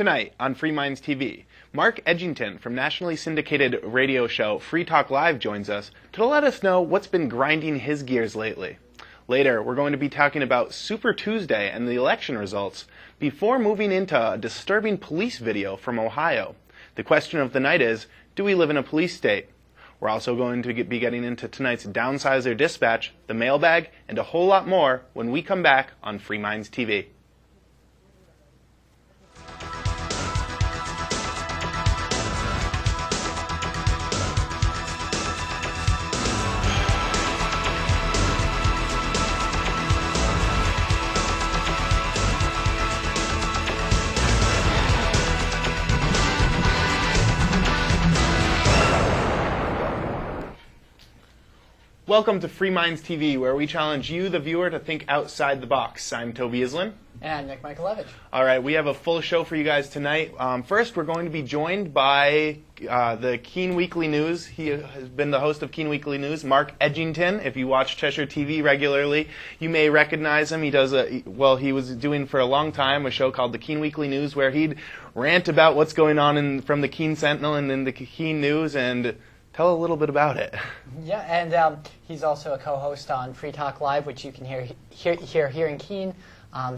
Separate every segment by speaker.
Speaker 1: Tonight on Free Minds TV, Mark Edgington from nationally syndicated radio show Free Talk Live joins us to let us know what's been grinding his gears lately. Later, we're going to be talking about Super Tuesday and the election results before moving into a disturbing police video from Ohio. The question of the night is, do we live in a police state? We're also going to be getting into tonight's Downsizer Dispatch, the mailbag, and a whole lot more when we come back on Free Minds TV. Welcome to Free Minds TV, where we challenge you, the viewer, to think outside the box. I'm Toby Islin.
Speaker 2: And Nick Michaelevich.
Speaker 1: All right, we have a full show for you guys tonight. First, we're going to be joined by the Keene Weekly News. He has been the host of Keene Weekly News, Mark Edgington. If you watch Cheshire TV regularly, you may recognize him. He does he was doing for a long time a show called the Keene Weekly News, where he'd rant about what's going on from the Keene Sentinel and in the Keene News and tell a little bit about it.
Speaker 2: Yeah, and he's also a co-host on Free Talk Live, which you can hear here in Keene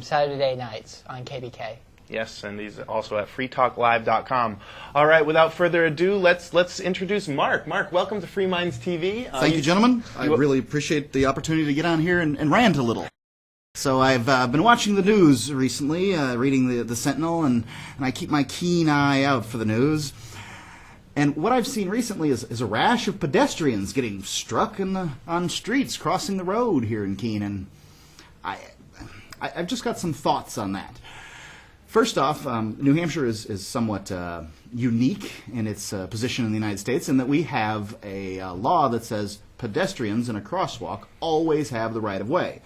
Speaker 2: Saturday nights on KBK.
Speaker 1: Yes, and he's also at freetalklive.com. All right, without further ado, let's introduce Mark. Mark, welcome to Free Minds TV.
Speaker 3: Thank you, gentlemen. I really appreciate the opportunity to get on here and rant a little. So I've been watching the news recently, reading the Sentinel, and I keep my keen eye out for the news. And what I've seen recently is a rash of pedestrians getting struck on streets crossing the road here in Keene, and I've just got some thoughts on that. First off, New Hampshire is somewhat unique in its position in the United States in that we have a law that says pedestrians in a crosswalk always have the right of way.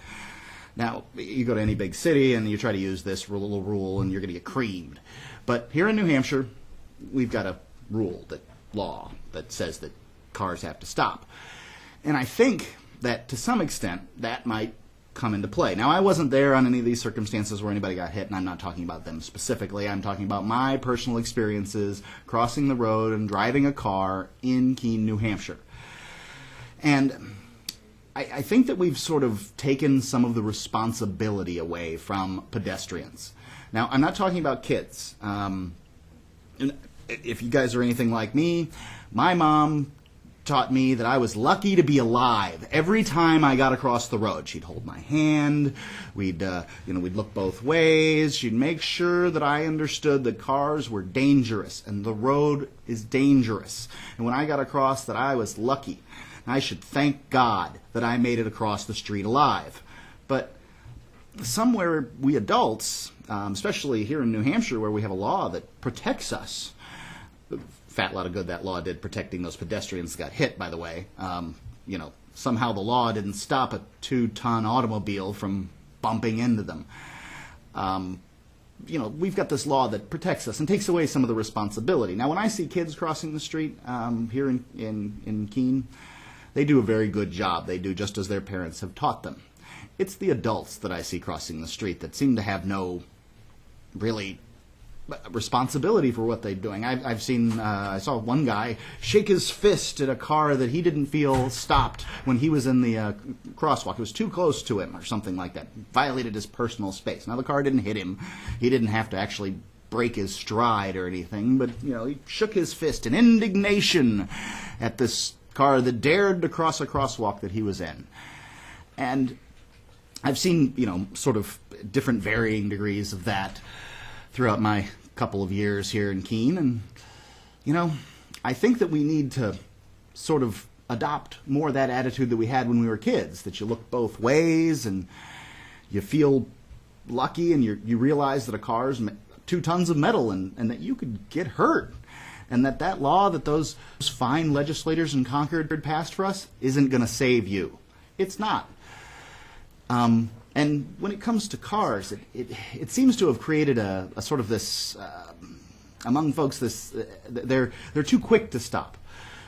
Speaker 3: Now, you go to any big city and you try to use this little rule and you're going to get creamed. But here in New Hampshire, we've got a law that says that cars have to stop. And I think that to some extent that might come into play. Now, I wasn't there on any of these circumstances where anybody got hit, and I'm not talking about them specifically. I'm talking about my personal experiences crossing the road and driving a car in Keene, New Hampshire. And I think that we've sort of taken some of the responsibility away from pedestrians. Now, I'm not talking about kids. If you guys are anything like me, my mom taught me that I was lucky to be alive. Every time I got across the road, she'd hold my hand. We'd look both ways. She'd make sure that I understood that cars were dangerous and the road is dangerous. And when I got across, that I was lucky. And I should thank God that I made it across the street alive. But somewhere we adults, especially here in New Hampshire, where we have a law that protects us. Fat lot of good that law did protecting those pedestrians that got hit, by the way. Somehow the law didn't stop a 2-ton automobile from bumping into them. We've got this law that protects us and takes away some of the responsibility. Now, when I see kids crossing the street here in Keene, they do a very good job. They do just as their parents have taught them. It's the adults that I see crossing the street that seem to have no really responsibility for what they're doing. I saw one guy shake his fist at a car that he didn't feel stopped when he was in the crosswalk. It was too close to him or something like that. Violated his personal space. Now, the car didn't hit him. He didn't have to actually break his stride or anything, but he shook his fist in indignation at this car that dared to cross a crosswalk that he was in. And I've seen, sort of different varying degrees of that throughout my couple of years here in Keene, and I think that we need to sort of adopt more of that attitude that we had when we were kids, that you look both ways and you feel lucky and you realize that a car's 2 tons of metal and that you could get hurt, and that law that those fine legislators in Concord passed for us isn't going to save you. It's not. And when it comes to cars, it seems to have created a sort of this, among folks, they're too quick to stop.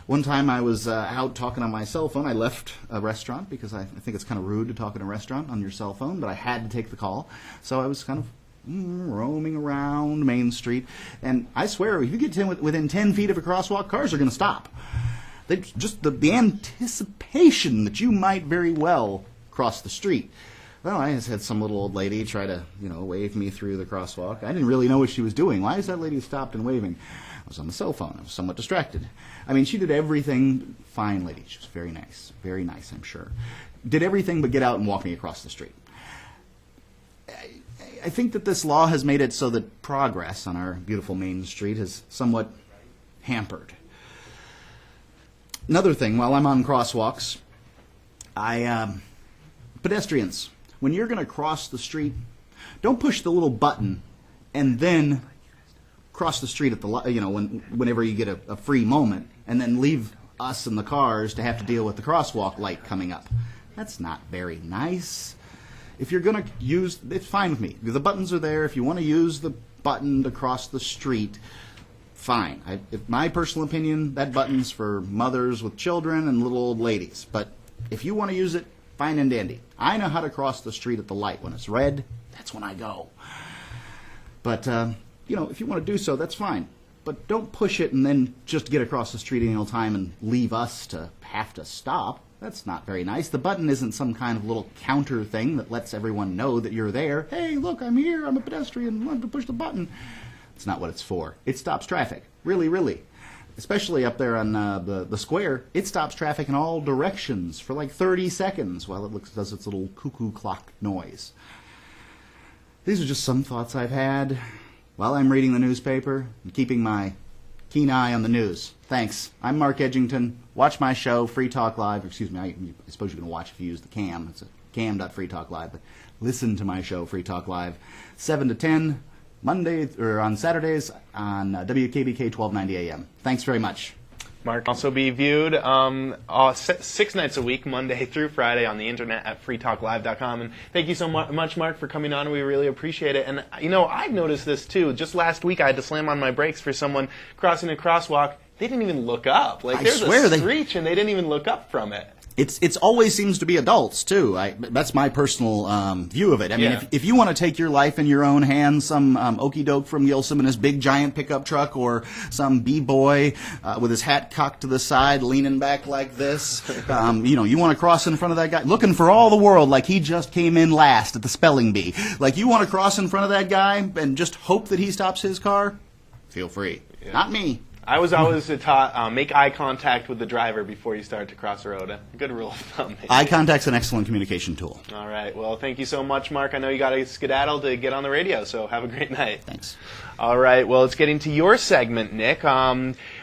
Speaker 3: One time I was out talking on my cell phone. I left a restaurant because I think it's kind of rude to talk in a restaurant on your cell phone, but I had to take the call. So I was kind of roaming around Main Street. And I swear, if you get within 10 feet of a crosswalk, cars are going to stop. Just the anticipation that you might very well cross the street. Well, I just had some little old lady try to, wave me through the crosswalk. I didn't really know what she was doing. Why is that lady stopped and waving? I was on the cell phone. I was somewhat distracted. I mean, she did everything. Fine lady. She was very nice. Very nice, I'm sure. Did everything but get out and walk me across the street. I think that this law has made it so that progress on our beautiful Main Street is somewhat hampered. Another thing, while I'm on crosswalks, pedestrians, when you're going to cross the street, don't push the little button and then cross the street at the whenever you get a free moment, and then leave us and the cars to have to deal with the crosswalk light coming up. That's not very nice. If you're going to use, it's fine with me. The buttons are there. If you want to use the button to cross the street, fine. My personal opinion, that button's for mothers with children and little old ladies. But if you want to use it, fine and dandy. I know how to cross the street at the light. When it's red, that's when I go. But, if you want to do so, that's fine. But don't push it and then just get across the street any old time and leave us to have to stop. That's not very nice. The button isn't some kind of little counter thing that lets everyone know that you're there. Hey, look, I'm here. I'm a pedestrian. I want to push the button. It's not what it's for. It stops traffic. Really, really. Especially up there on the square, it stops traffic in all directions for like 30 seconds while it does its little cuckoo clock noise. These are just some thoughts I've had while I'm reading the newspaper and keeping my keen eye on the news. Thanks. I'm Mark Edgington. Watch my show, Free Talk Live. Excuse me, I suppose you can watch if you use the cam. It's a cam.freetalklive. But listen to my show, Free Talk Live, 7 to 10, Monday or on Saturdays on WKBK 1290 AM. Thanks very much.
Speaker 1: Mark can also be viewed 6 nights a week, Monday through Friday, on the internet at freetalklive.com. And thank you so much, Mark, for coming on. We really appreciate it. And, I've noticed this, too. Just last week, I had to slam on my brakes for someone crossing a crosswalk. They didn't even look up. There's a screech, and they didn't even look up from it.
Speaker 3: It's always seems to be adults, too. That's my personal view of it. I mean, if you want to take your life in your own hands, some okey doke from Gilsum in his big giant pickup truck, or some b-boy with his hat cocked to the side, leaning back like this, you want to cross in front of that guy, looking for all the world like he just came in last at the spelling bee. Like, you want to cross in front of that guy and just hope that he stops his car? Feel free. Yeah. Not me.
Speaker 1: I was always taught make eye contact with the driver before you start to cross the road. A good rule of thumb. Maybe.
Speaker 3: Eye contact's an excellent communication tool.
Speaker 1: All right. Well, thank you so much, Mark. I know you got to skedaddle to get on the radio, so have a great night.
Speaker 3: Thanks.
Speaker 1: All right. Well, it's getting to your segment, Nick,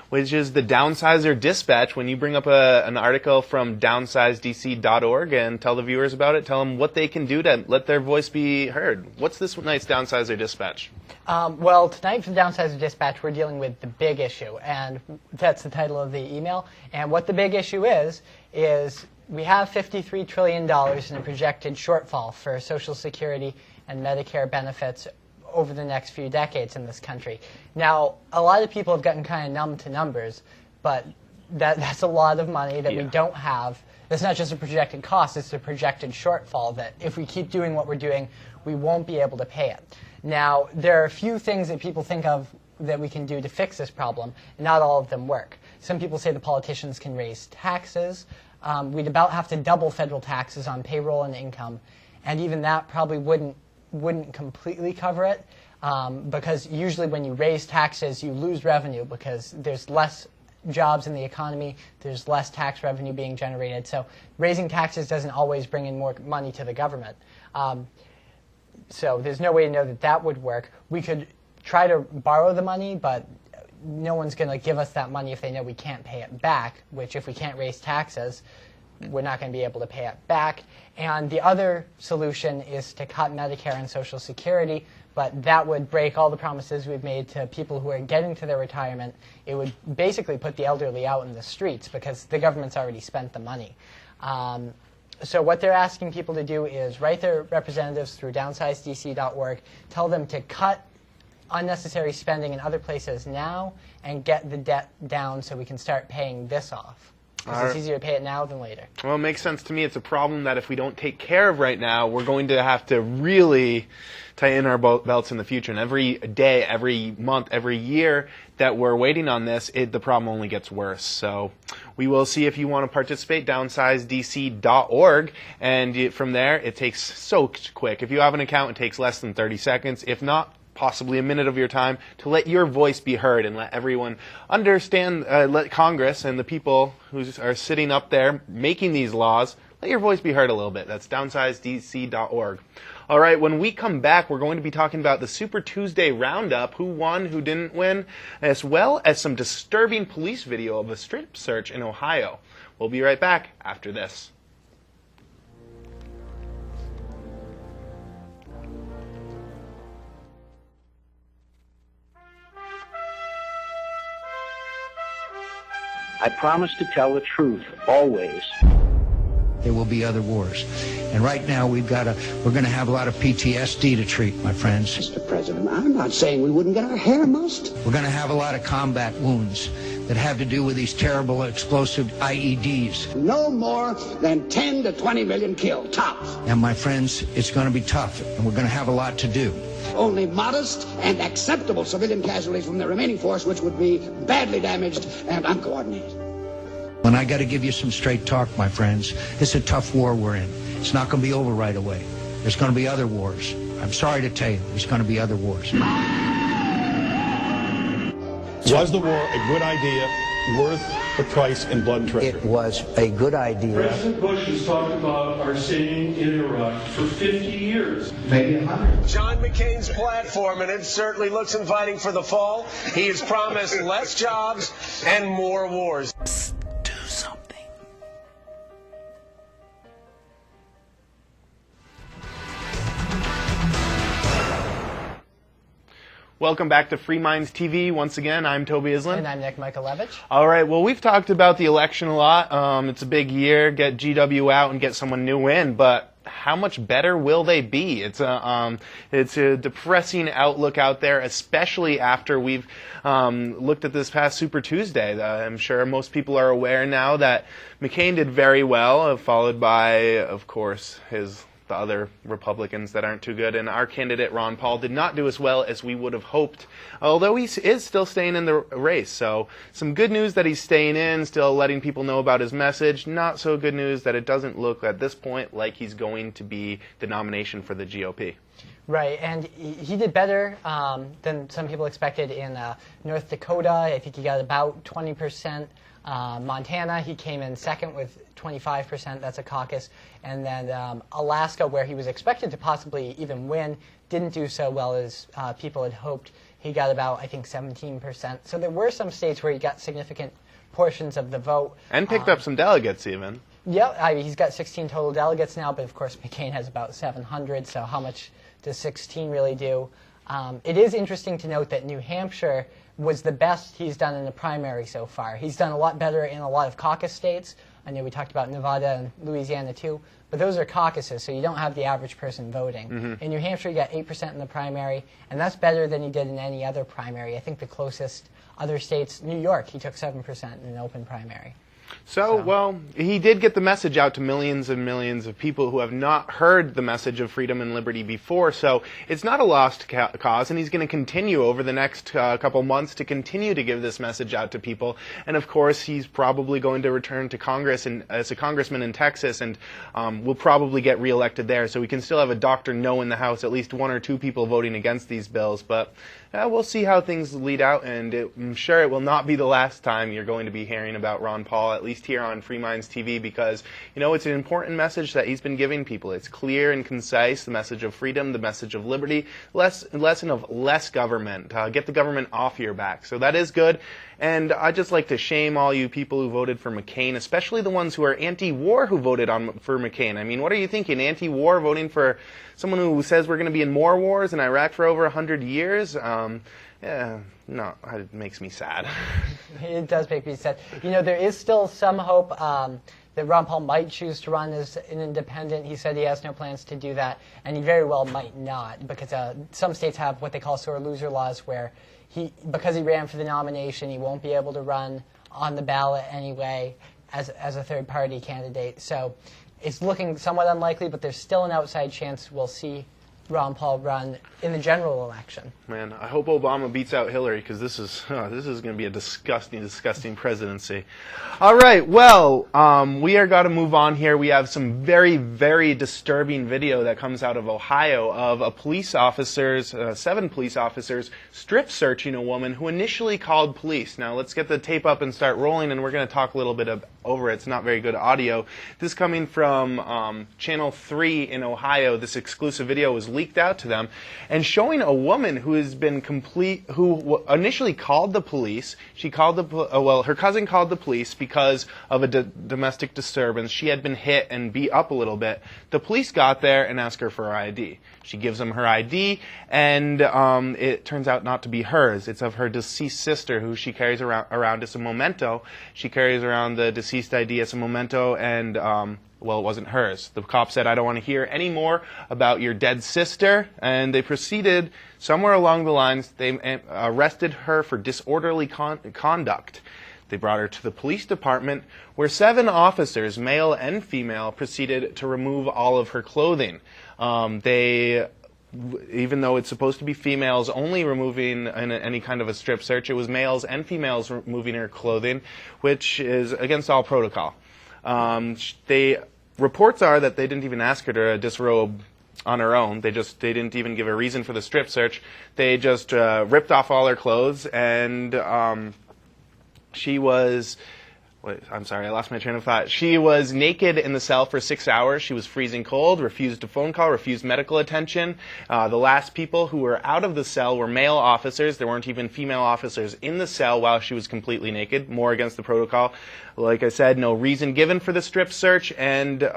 Speaker 1: which is the Downsizer Dispatch. When you bring up an article from downsizedc.org and tell the viewers about it, tell them what they can do to let their voice be heard. What's this night's Downsizer Dispatch?
Speaker 2: Well, tonight for the Downsizer Dispatch, we're dealing with the big issue, and that's the title of the email. And what the big issue is we have $53 trillion in a projected shortfall for Social Security and Medicare benefits over the next few decades in this country. Now, a lot of people have gotten kind of numb to numbers, but that's a lot of money that we don't have. It's not just a projected cost, it's a projected shortfall that if we keep doing what we're doing, we won't be able to pay it. Now, there are a few things that people think of that we can do to fix this problem, and not all of them work. Some people say the politicians can raise taxes. We'd about have to double federal taxes on payroll and income, and even that probably wouldn't completely cover it, because usually when you raise taxes, you lose revenue because there's less jobs in the economy, there's less tax revenue being generated. So raising taxes doesn't always bring in more money to the government. So there's no way to know that that would work. We could try to borrow the money, but no one's going to give us that money if they know we can't pay it back, which if we can't raise taxes, we're not going to be able to pay it back. And the other solution is to cut Medicare and Social Security, but that would break all the promises we've made to people who are getting to their retirement. It would basically put the elderly out in the streets because the government's already spent the money. So what they're asking people to do is write their representatives through downsizedc.org, tell them to cut unnecessary spending in other places now and get the debt down so we can start paying this off. Because it's easier to pay it now than later.
Speaker 1: Well, it makes sense to me. It's a problem that if we don't take care of right now, we're going to have to really tighten our belts in the future. And every day, every month, every year that we're waiting on this, the problem only gets worse. So we will see. If you want to participate, downsizedc.org. And from there, it takes so quick. If you have an account, it takes less than 30 seconds. If not, possibly a minute of your time to let your voice be heard and let everyone understand, let Congress and the people who are sitting up there making these laws, let your voice be heard a little bit. That's downsizedc.org. All right, when we come back, we're going to be talking about the Super Tuesday Roundup, who won, who didn't win, as well as some disturbing police video of a strip search in Ohio. We'll be right back after this.
Speaker 4: I promise to tell the truth, always.
Speaker 5: There will be other wars. And right now we're going to have a lot of PTSD to treat, my friends.
Speaker 6: Mr. President, I'm not saying we wouldn't get our hair mussed.
Speaker 5: We're going to have a lot of combat wounds that have to do with these terrible explosive IEDs.
Speaker 6: No more than 10 to 20 million killed, tops.
Speaker 5: And my friends, it's going to be tough, and we're going to have a lot to do.
Speaker 6: Only modest and acceptable civilian casualties from the remaining force, which would be badly damaged and uncoordinated.
Speaker 5: And I got to give you some straight talk, my friends. It's a tough war we're in. It's not going to be over right away. There's going to be other wars. I'm sorry to tell you, there's going to be other wars.
Speaker 7: Was the war a good idea, worth the price in blood and treachery?
Speaker 5: It was a good idea.
Speaker 8: President Bush has talked about our staying in Iraq for 50 years.
Speaker 5: Maybe 100.
Speaker 9: John McCain's platform, and it certainly looks inviting for the fall. He has promised less jobs and more wars.
Speaker 5: Do something.
Speaker 1: Welcome back to Free Minds TV. Once again, I'm Toby Island.
Speaker 2: And I'm Nick Michaelevich.
Speaker 1: All right, well, we've talked about the election a lot. It's a big year. Get GW out and get someone new in, but how much better will they be? It's a depressing outlook out there, especially after we've looked at this past Super Tuesday. I'm sure most people are aware now that McCain did very well, followed by, of course, the other Republicans that aren't too good, and our candidate Ron Paul did not do as well as we would have hoped, although he is still staying in the race. So some good news that he's staying in, still letting people know about his message. Not so good news that it doesn't look at this point like he's going to be the nomination for the GOP.
Speaker 2: Right, and he did better than some people expected in North Dakota. I think he got about 20%. Montana, he came in second with 25%. That's a caucus. And then Alaska, where he was expected to possibly even win, didn't do so well as people had hoped. He got about, I think, 17%. So there were some states where he got significant portions of the vote.
Speaker 1: And picked up some delegates even.
Speaker 2: Yeah, he's got 16 total delegates now, but of course McCain has about 700, so how much does 16 really do? It is interesting to note that New Hampshire was the best he's done in the primary so far. He's done a lot better in a lot of caucus states. I know we talked about Nevada and Louisiana too, but those are caucuses, so you don't have the average person voting.
Speaker 1: Mm-hmm.
Speaker 2: In New Hampshire, you got 8% in the primary, and that's better than he did in any other primary. I think the closest other states, New York, he took 7% in an open primary.
Speaker 1: So, well, he did get the message out to millions and millions of people who have not heard the message of freedom and liberty before. So it's not a lost cause, and he's going to continue over the next couple months to continue to give this message out to people. And, of course, he's probably going to return to Congress and as a congressman in Texas, and will probably get reelected there. So we can still have a Dr. No in the House, at least one or two people voting against these bills. But we'll see how things lead out, and I'm sure it will not be the last time you're going to be hearing about Ron Paul, at least here on Free Minds TV, because, you know, it's an important message that he's been giving people. It's clear and concise, the message of freedom, the message of liberty, lesson of less government. Get the government off your back. So that is good. And I'd just like to shame all you people who voted for McCain, especially the ones who are anti-war who voted for McCain. I mean, what are you thinking? Anti-war, voting for someone who says we're going to be in more wars in Iraq for over 100 years? Yeah, no, it makes me sad.
Speaker 2: It does make me sad. You know, there is still some hope that Ron Paul might choose to run as an independent. He said he has no plans to do that, and he very well might not, because some states have what they call sore loser laws, where because he ran for the nomination, he won't be able to run on the ballot anyway. as a third-party candidate. So it's looking somewhat unlikely, but there's still an outside chance we'll see Ron Paul run in the general election.
Speaker 1: Man, I hope Obama beats out Hillary, because this is going to be a disgusting, disgusting presidency. All right, well, we are going to move on here. We have some very, very disturbing video that comes out of Ohio of a police officers, 7 police officers, strip searching a woman who initially called police. Now, let's get the tape up and start rolling, and we're going to talk a little bit over it. It's not very good audio. This coming from Channel 3 in Ohio. This exclusive video was leaked out to them, and showing a woman who has been who initially called the police. She called her cousin called the police because of a domestic disturbance. She had been hit and beat up a little bit. The police got there and asked her for her ID. She gives them her ID, and it turns out not to be hers. It's of her deceased sister, who she carries around as a memento. She carries around the deceased ID as a memento, and well, it wasn't hers. The cop said, "I don't want to hear any more about your dead sister," and they proceeded somewhere along the lines. They arrested her for disorderly conduct. They brought her to the police department, where 7 officers, male and female, proceeded to remove all of her clothing. Even though it's supposed to be females only removing any kind of a strip search, it was males and females removing her clothing, which is against all protocol. Reports are that they didn't even ask her to disrobe on her own. They didn't even give a reason for the strip search. They just ripped off all her clothes, and she was... I'm sorry, I lost my train of thought. She was naked in the cell for 6 hours. She was freezing cold, refused a phone call, refused medical attention. The last people who were out of the cell were male officers. There weren't even female officers in the cell while she was completely naked, more against the protocol. Like I said, no reason given for the strip search, and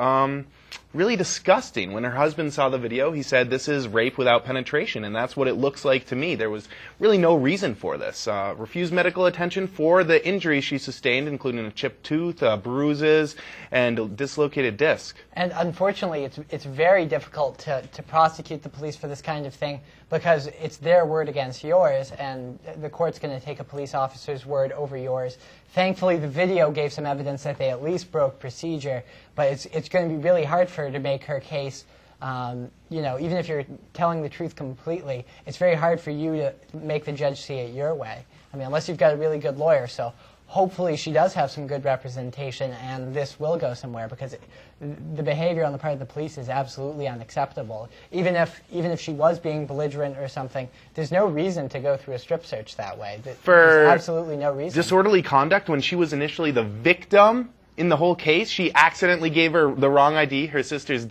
Speaker 1: really disgusting. When her husband saw the video, he said, "This is rape without penetration," and that's what it looks like to me. There was really no reason for this. Refused medical attention for the injuries she sustained, including a chipped tooth, bruises, and a dislocated disc.
Speaker 2: And unfortunately, it's very difficult to prosecute the police for this kind of thing, because it's their word against yours, and the court's going to take a police officer's word over yours. Thankfully, the video gave some evidence that they at least broke procedure, but it's going to be really hard for her to make her case. Even if you're telling the truth completely, it's very hard for you to make the judge see it your way. I mean, unless you've got a really good lawyer. So hopefully she does have some good representation, and this will go somewhere, because the behavior on the part of the police is absolutely unacceptable. Even if she was being belligerent or something, there's no reason to go through a strip search that way. There's absolutely no reason.
Speaker 1: Disorderly conduct, when she was initially the victim in the whole case, she accidentally gave her the wrong ID, her sister's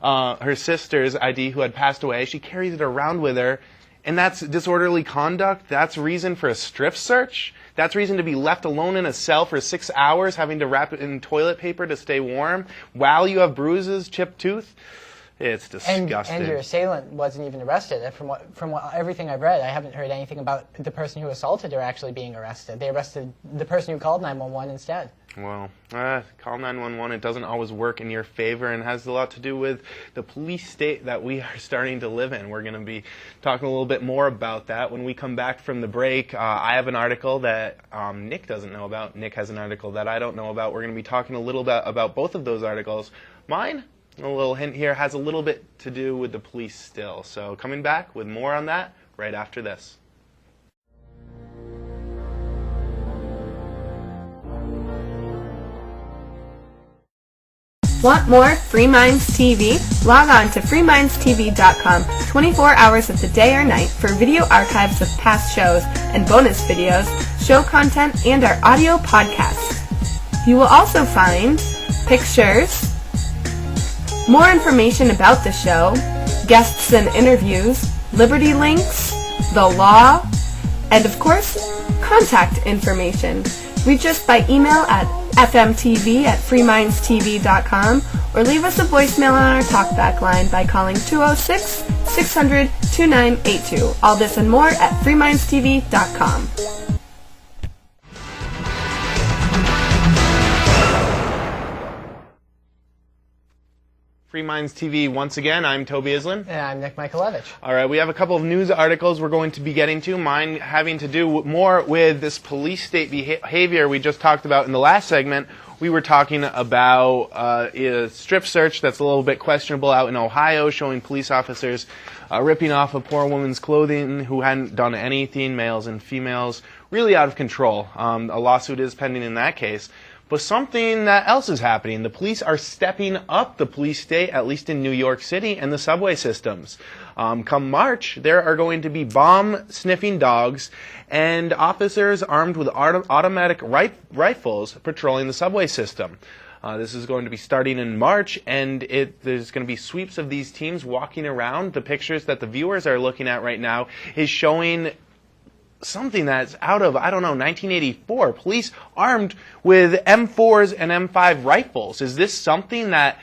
Speaker 1: ID who had passed away. She carries it around with her, and that's disorderly conduct. That's reason for a strip search. That's reason to be left alone in a cell for 6 hours, having to wrap it in toilet paper to stay warm while you have bruises, chipped tooth. It's disgusting.
Speaker 2: And your assailant wasn't even arrested. From everything I've read, I haven't heard anything about the person who assaulted her actually being arrested. They arrested the person who called 911 instead.
Speaker 1: Well, call 911. It doesn't always work in your favor, and has a lot to do with the police state that we are starting to live in. We're going to be talking a little bit more about that when we come back from the break. I have an article that Nick doesn't know about. Nick has an article that I don't know about. We're going to be talking a little bit about both of those articles. Mine, a little hint here, has a little bit to do with the police still. So coming back with more on that right after this.
Speaker 10: Want more Free Minds TV? Log on to freemindstv.com 24 hours of the day or night for video archives of past shows and bonus videos, show content, and our audio podcasts. You will also find pictures, more information about the show, guests and interviews, Liberty links, the law, and of course, contact information. Reach us by email at fmtv@freemindstv.com or leave us a voicemail on our talkback line by calling 206-600-2982. All this and more at freemindstv.com.
Speaker 1: Free Minds TV once again. I'm Toby Islin.
Speaker 2: And I'm Nick Michaelevich.
Speaker 1: All right, we have a couple of news articles we're going to be getting to. Mine having to do more with this police state behavior we just talked about in the last segment, we were talking about a strip search that's a little bit questionable out in Ohio, showing police officers ripping off a poor woman's clothing who hadn't done anything, males and females, really out of control. A lawsuit is pending in that case. But something that else is happening. The police are stepping up the police state, at least in New York City, and the subway systems. Come March, there are going to be bomb-sniffing dogs and officers armed with automatic rifles patrolling the subway system. This is going to be starting in March, and there's going to be sweeps of these teams walking around. The pictures that the viewers are looking at right now is showing something that's out of, 1984. Police armed with M4s and M5 rifles. Is this something that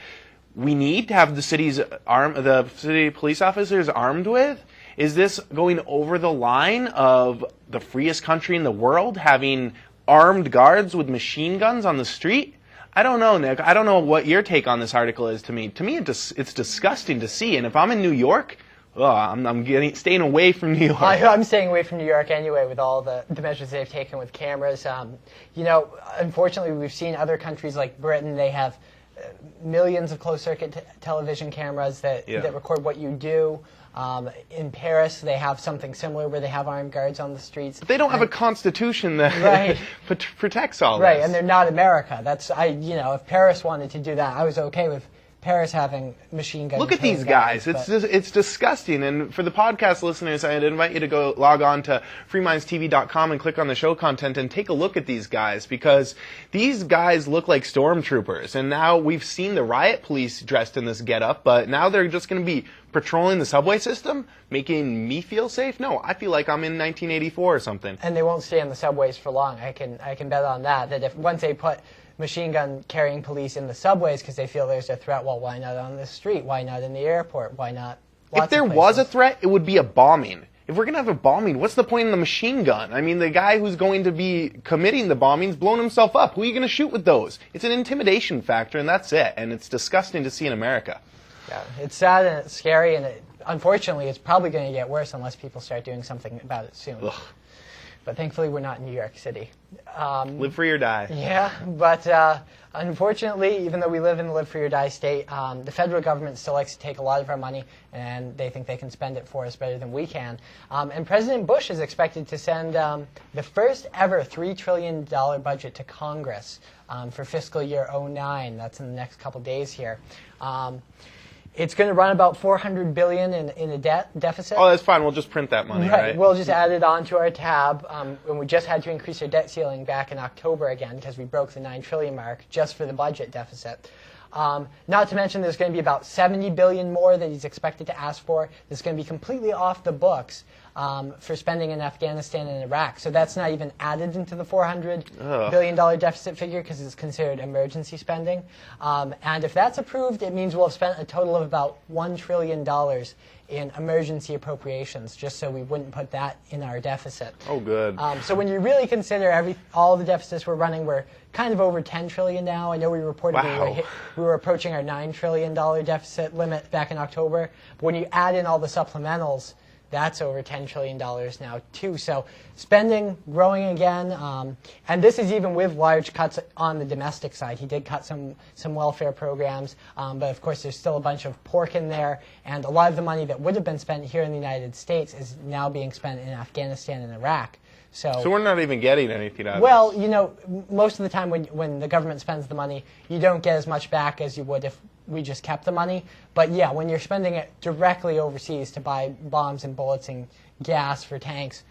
Speaker 1: we need to have the city police officers armed with? Is this going over the line of the freest country in the world, having armed guards with machine guns on the street? I don't know, Nick. I don't know what your take on this article is to me. To me, it's disgusting to see. And if I'm in New York, I'm staying away from New York.
Speaker 2: I'm staying away from New York anyway with all the measures they've taken with cameras. Unfortunately, we've seen other countries like Britain. They have millions of closed-circuit television cameras that record what you do. In Paris, they have something similar where they have armed guards on the streets.
Speaker 1: They don't have a constitution that protects all this.
Speaker 2: Right, and they're not America. If Paris wanted to do that, I was okay with Paris having machine guns.
Speaker 1: Look at these guys. It's disgusting. And for the podcast listeners, I'd invite you to go log on to freemindstv.com and click on the show content and take a look at these guys, because these guys look like stormtroopers. And now we've seen the riot police dressed in this getup, but now they're just going to be patrolling the subway system, making me feel safe? No, I feel like I'm in 1984 or something.
Speaker 2: And they won't stay on the subways for long. I can bet on that. That if once they put machine gun carrying police in the subways because they feel there's a threat, well, why not on the street? Why not in the airport? Why not?
Speaker 1: If there was a threat, it would be a bombing. If we're going to have a bombing, what's the point in the machine gun? I mean, the guy who's going to be committing the bombing's blown himself up. Who are you going to shoot with those? It's an intimidation factor, and that's it. And it's disgusting to see in America. Yeah,
Speaker 2: it's sad and it's scary, and unfortunately, it's probably going to get worse unless people start doing something about it soon.
Speaker 1: Ugh.
Speaker 2: But thankfully, we're not in New York City.
Speaker 1: Live free or die.
Speaker 2: Yeah, but unfortunately, even though we live in the live free or die state, the federal government still likes to take a lot of our money, and they think they can spend it for us better than we can. And President Bush is expected to send the first ever $3 trillion budget to Congress for fiscal year 2009. That's in the next couple days here. It's going to run about $400 billion in a deficit.
Speaker 1: Oh, that's fine. We'll just print that money, right?
Speaker 2: We'll just add it onto our tab. And we just had to increase our debt ceiling back in October again because we broke the $9 trillion mark just for the budget deficit. Not to mention there's going to be about $70 billion more that he's expected to ask for. That's going to be completely off the books for spending in Afghanistan and Iraq. So that's not even added into the $400 billion deficit figure because it's considered emergency spending. And if that's approved, it means we'll have spent a total of about $1 trillion in emergency appropriations, just so we wouldn't put that in our deficit.
Speaker 1: Oh, good.
Speaker 2: So when you really consider all the deficits we're running, we're kind of over $10 trillion now. I know we reported we were approaching our $9 trillion deficit limit back in October. But when you add in all the supplementals, that's over $10 trillion now, too. So spending growing again. And this is even with large cuts on the domestic side. He did cut some welfare programs. But, of course, there's still a bunch of pork in there. And a lot of the money that would have been spent here in the United States is now being spent in Afghanistan and Iraq. So
Speaker 1: we're not even getting anything out of it.
Speaker 2: Well, most of the time when the government spends the money, you don't get as much back as you would if we just kept the money. But yeah, when you're spending it directly overseas to buy bombs and bullets and gas for tanks,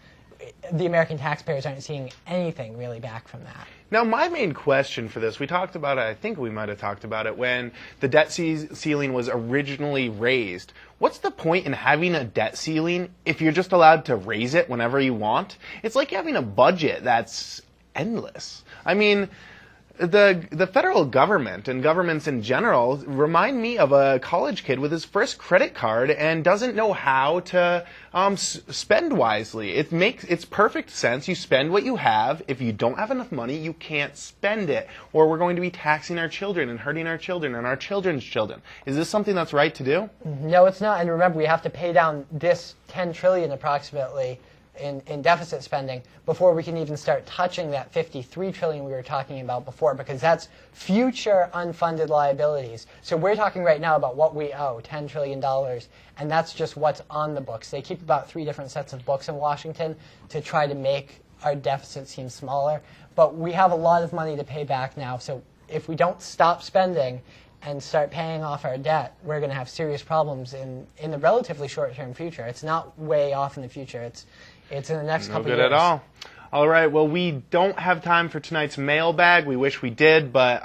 Speaker 2: the American taxpayers aren't seeing anything really back from that.
Speaker 1: Now, my main question for this, we talked about it, I think we might have talked about it, when the debt ceiling was originally raised. What's the point in having a debt ceiling if you're just allowed to raise it whenever you want? It's like having a budget that's endless. I mean, the federal government and governments in general remind me of a college kid with his first credit card and doesn't know how to spend wisely. It's perfect sense. You spend what you have. If you don't have enough money, you can't spend it, or we're going to be taxing our children and hurting our children and our children's children. Is this something that's right to do?
Speaker 2: No, it's not. And remember, we have to pay down this $10 trillion approximately in deficit spending before we can even start touching that $53 trillion we were talking about before, because that's future unfunded liabilities. So we're talking right now about what we owe, $10 trillion, and that's just what's on the books. They keep about 3 different sets of books in Washington to try to make our deficit seem smaller, but we have a lot of money to pay back now, so if we don't stop spending and start paying off our debt, we're going to have serious problems in the relatively short-term future. It's not way off in the future. It's in the next couple of years.
Speaker 1: No good at all. All right, well, we don't have time for tonight's mailbag. We wish we did, but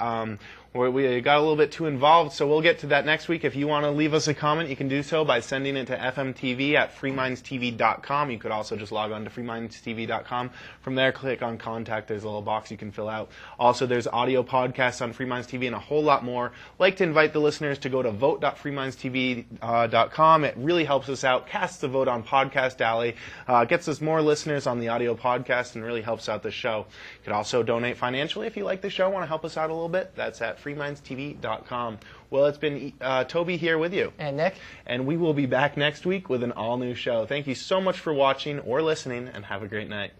Speaker 1: we got a little bit too involved, so we'll get to that next week. If you want to leave us a comment, you can do so by sending it to fmtv@freemindstv.com. You could also just log on to freemindstv.com. From there, click on Contact. There's a little box you can fill out. Also, there's audio podcasts on Free Minds TV and a whole lot more. I'd like to invite the listeners to go to vote.freemindstv.com. It really helps us out. Casts a vote on Podcast Alley. Gets us more listeners on the audio podcast and really helps out the show. You could also donate financially if you like the show, want to help us out a little bit. That's at freemindstv.com. Well, it's been Toby here with you.
Speaker 2: And Nick.
Speaker 1: And we will be back next week with an all-new show. Thank you so much for watching or listening, and have a great night.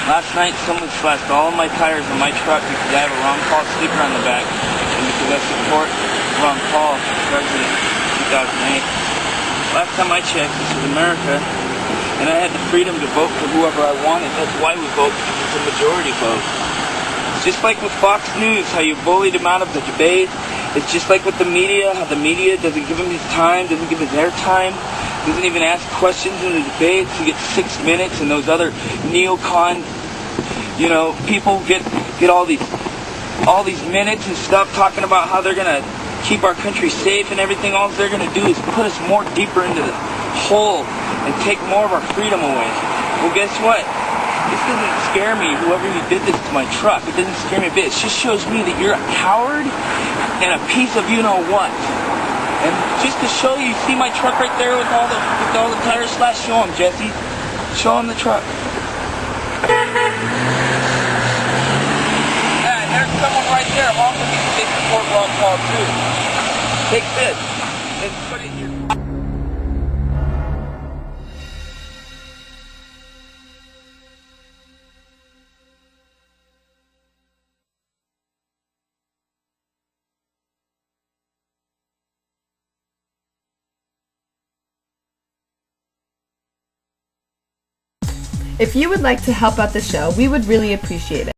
Speaker 11: Last night, someone slashed all of my tires on my truck because I have a Ron Paul sticker on the back, and because I support Ron Paul for president in 2008. Last time I checked, this is America, and I had the freedom to vote for whoever I wanted. That's why we vote, because it's a majority vote. It's just like with Fox News, how you bullied him out of the debate. It's just like with the media, how the media doesn't give him his time, doesn't give him their time, doesn't even ask questions in the debates. He gets 6 minutes, and those other neocon, people get all these minutes and stuff talking about how they're gonna keep our country safe and everything. All they're gonna do is put us more deeper into the hole and take more of our freedom away. Well, guess what? This doesn't scare me, whoever who did this to my truck. It doesn't scare me a bit. It just shows me that you're a coward and a piece of you-know-what. And just to show you, see my truck right there with all the tires slashed? Show him, Jesse. Show him the truck. Yeah, and there's someone right there. I'm also going to support Ron Paul, too. Take this and put it here.
Speaker 10: If you would like to help out the show, we would really appreciate it.